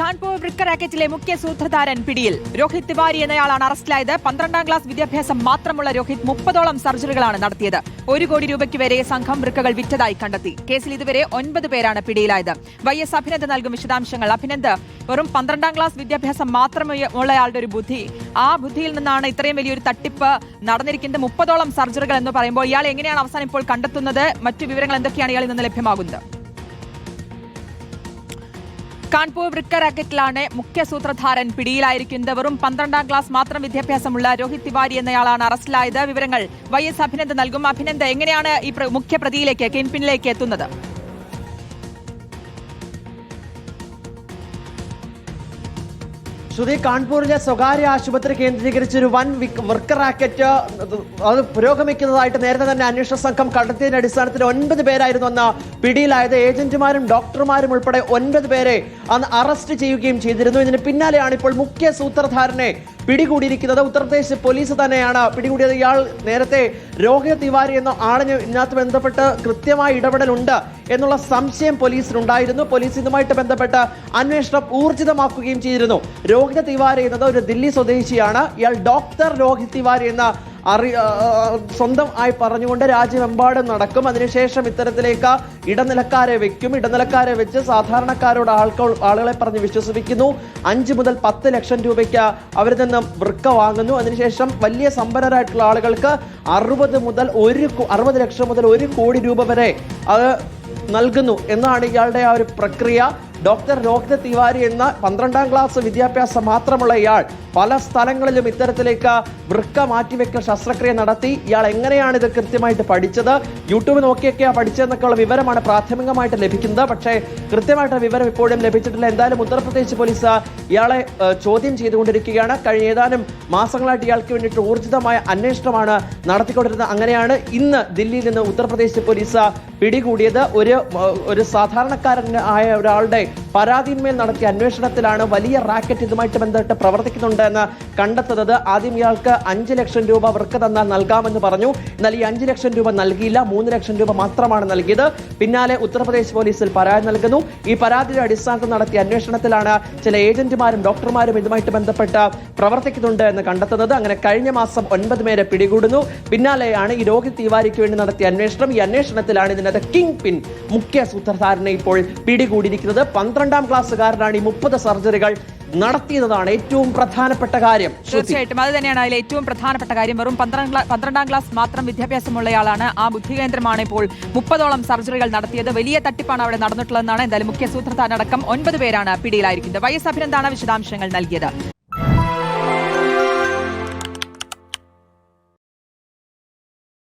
കാൺപൂർ വൃക്ക റാക്കറ്റിലെ മുഖ്യ സൂത്രധാരൻ പിടിയിൽ. രോഹിത് തിവാരി എന്നയാളാണ് അറസ്റ്റിലായത്. 12ാം ക്ലാസ് വിദ്യാഭ്യാസം മാത്രമുള്ള രോഹിത് 30ഓളം സർജറികളാണ് നടത്തിയത്. 1 കോടി രൂപയ്ക്ക് വരെ സംഘം വൃക്കകൾ വിറ്റതായി കണ്ടെത്തി. കേസിൽ ഇതുവരെ 9 പേരാണ് പിടിയിലായത്. YS അഭിനന്ദ് നൽകും വിശദാംശങ്ങൾ. അഭിനന്ദ്, വെറും 12ാം ക്ലാസ് വിദ്യാഭ്യാസം മാത്രമുള്ളയാളുടെ ഒരു ബുദ്ധി, ആ ബുദ്ധിയിൽ നിന്നാണ് ഇത്രയും വലിയൊരു തട്ടിപ്പ് നടന്നിരിക്കുന്നത്. 30ഓളം സർജറികൾ എന്ന് പറയുമ്പോൾ ഇയാൾ എങ്ങനെയാണ് അവസാനം ഇപ്പോൾ കണ്ടെത്തുന്നത്? മറ്റു വിവരങ്ങൾ എന്തൊക്കെയാണ് ഇയാളിൽ നിന്ന് ലഭ്യമാകുന്നത്? കാൺപൂർ വൃക്ക റാക്കറ്റിലാണ് മുഖ്യ സൂത്രധാരൻ പിടിയിലായിരിക്കുന്നത്. വെറും 12ാം ക്ലാസ് മാത്രം വിദ്യാഭ്യാസമുള്ള രോഹിത് തിവാരി എന്നയാളാണ് അറസ്റ്റിലായത്. വിവരങ്ങൾ YS അഭിനന്ദ് നൽകും. അഭിനന്ദ്, എങ്ങനെയാണ് ഈ മുഖ്യ പ്രതിയിലേക്ക്, കിൻപിനിലേക്ക് എത്തുന്നത്? ശ്രുതി, കാൺപൂരിലെ സ്വകാര്യ ആശുപത്രി കേന്ദ്രീകരിച്ച് ഒരു വൻ വൃക്ക റാക്കറ്റ് അത് പുരോഗമിക്കുന്നതായിട്ട് നേരത്തെ തന്നെ അന്വേഷണ സംഘം കണ്ടെത്തിയതിന്റെ അടിസ്ഥാനത്തിൽ 9 പേരായിരുന്നു അന്ന് പിടിയിലായത്. ഏജന്റുമാരും ഡോക്ടർമാരും ഉൾപ്പെടെ 9 പേരെ അന്ന് അറസ്റ്റ് ചെയ്യുകയും ചെയ്തിരുന്നു. ഇതിന് പിന്നാലെയാണ് ഇപ്പോൾ മുഖ്യ സൂത്രധാരനെ പിടികൂടിയിരിക്കുന്നത്. ഉത്തർപ്രദേശ് പോലീസ് തന്നെയാണ് പിടികൂടിയത്. ഇയാൾ നേരത്തെ രോഹിത് തിവാരി എന്ന ആളിന് ഇതിനകത്ത് ബന്ധപ്പെട്ട് കൃത്യമായ ഇടപെടലുണ്ട് എന്നുള്ള സംശയം പോലീസിനുണ്ടായിരുന്നു. പോലീസ് ഇതുമായിട്ട് ബന്ധപ്പെട്ട് അന്വേഷണം ഊർജിതമാക്കുകയും ചെയ്തിരുന്നു. രോഹിത് തിവാരി എന്നത് ഒരു ദില്ലി സ്വദേശിയാണ്. ഇയാൾ ഡോക്ടർ രോഹിത് തിവാരി എന്ന സ്വന്തം ആയി പറഞ്ഞുകൊണ്ട് രാജ്യമെമ്പാടും നടക്കും. അതിനുശേഷം ഇത്തരത്തിലേക്ക് ഇടനിലക്കാരെ വെക്കും. ഇടനിലക്കാരെ വെച്ച് സാധാരണക്കാരോട് ആളുകളെ പറഞ്ഞ് വിശ്വസിപ്പിക്കുന്നു. 5 മുതൽ 10 ലക്ഷം രൂപയ്ക്ക് അവരിൽ നിന്ന് വൃക്ക വാങ്ങുന്നു. അതിനുശേഷം വലിയ സമ്പന്നരായിട്ടുള്ള ആളുകൾക്ക് 60 ലക്ഷം മുതൽ 1 കോടി രൂപ വരെ അത് നൽകുന്നു എന്നാണ് ഇയാളുടെ ആ ഒരു പ്രക്രിയ. ഡോക്ടർ രോഹിത് തിവാരി എന്ന 12ാം ക്ലാസ് വിദ്യാഭ്യാസം മാത്രമുള്ള ഇയാൾ പല സ്ഥലങ്ങളിലും ഇത്തരത്തിലേക്ക് വൃക്ക മാറ്റിവെക്കൽ ശസ്ത്രക്രിയ നടത്തി. ഇയാൾ എങ്ങനെയാണ് ഇത് കൃത്യമായിട്ട് പഠിച്ചത്, യൂട്യൂബ് നോക്കിയൊക്കെയാ പഠിച്ചതെന്നൊക്കെയുള്ള വിവരമാണ് പ്രാഥമികമായിട്ട് ലഭിക്കുന്നത്. പക്ഷേ കൃത്യമായിട്ട് വിവരം ഇപ്പോഴും ലഭിച്ചിട്ടില്ല. എന്തായാലും ഉത്തർപ്രദേശ് പോലീസ് ഇയാളെ ചോദ്യം ചെയ്തുകൊണ്ടിരിക്കുകയാണ്. കഴിഞ്ഞ ഏതാനും മാസങ്ങളായിട്ട് ഇയാൾക്ക് വേണ്ടിയിട്ട് ഊർജിതമായ അന്വേഷണമാണ് നടത്തിക്കൊണ്ടിരുന്നത്. അങ്ങനെയാണ് ഇന്ന് ദില്ലിയിൽ നിന്ന് ഉത്തർപ്രദേശ് പോലീസ് പിടികൂടിയത്. ഒരു സാധാരണക്കാരനായ ഒരാളുടെ പരാതിന്മേൽ നടത്തിയ അന്വേഷണത്തിലാണ് വലിയ റാക്കറ്റ് ഇതുമായിട്ട് ബന്ധപ്പെട്ട് പ്രവർത്തിക്കുന്നുണ്ട് എന്ന് കണ്ടെത്തുന്നത്. ആദ്യം ഇയാൾക്ക് 5 ലക്ഷം രൂപ വൃക്ക തന്നാൽ നൽകാമെന്ന് പറഞ്ഞു. എന്നാൽ ഈ 5 ലക്ഷം രൂപ നൽകിയില്ല, 3 ലക്ഷം രൂപ മാത്രമാണ് നൽകിയത്. പിന്നാലെ ഉത്തർപ്രദേശ് പോലീസിൽ പരാതി നൽകുന്നു. ഈ പരാതിയുടെ അടിസ്ഥാനത്തിൽ നടത്തിയ അന്വേഷണത്തിലാണ് ചില ഏജന്റുമാരും ഡോക്ടർമാരും ഇതുമായിട്ട് ബന്ധപ്പെട്ട് പ്രവർത്തിക്കുന്നുണ്ട് എന്ന് കണ്ടെത്തുന്നത്. അങ്ങനെ കഴിഞ്ഞ മാസം 9 പേരെ പിടികൂടുന്നു. പിന്നാലെയാണ് ഈ രോഹിത് തിവാരിക്ക് വേണ്ടി നടത്തിയ അന്വേഷണം. ഈ അന്വേഷണത്തിലാണ് ഇതിനകത്ത് കിങ് പിൻ മുഖ്യ സൂത്രധാരനെ ഇപ്പോൾ പിടികൂടിയിരിക്കുന്നത്. 12ാം ക്ലാസ്സുകാരനാണ് ഈ 30 സർജറികൾ നടത്തിയതാണ് ഏറ്റവും പ്രധാനപ്പെട്ട കാര്യം. തീർച്ചയായിട്ടും അത് തന്നെയാണ് അതിൽ ഏറ്റവും പ്രധാനപ്പെട്ട കാര്യം. വെറും 12ാം ക്ലാസ് മാത്രം വിദ്യാഭ്യാസമുള്ളയാളാണ്. ആ ബുദ്ധികേന്ദ്രമാണ് ഇപ്പോൾ 30ഓളം സർജറികൾ നടത്തിയത്. വലിയ തട്ടിപ്പാണ് അവിടെ നടന്നിട്ടുള്ളതെന്നാണ്. എന്തായാലും മുഖ്യ സൂത്രധാരനടക്കം 9 പേരാണ് പിടിയിലായിരിക്കുന്നത്. YS അഭിനന്ദാണ് വിശദാംശങ്ങൾ നൽകിയത്.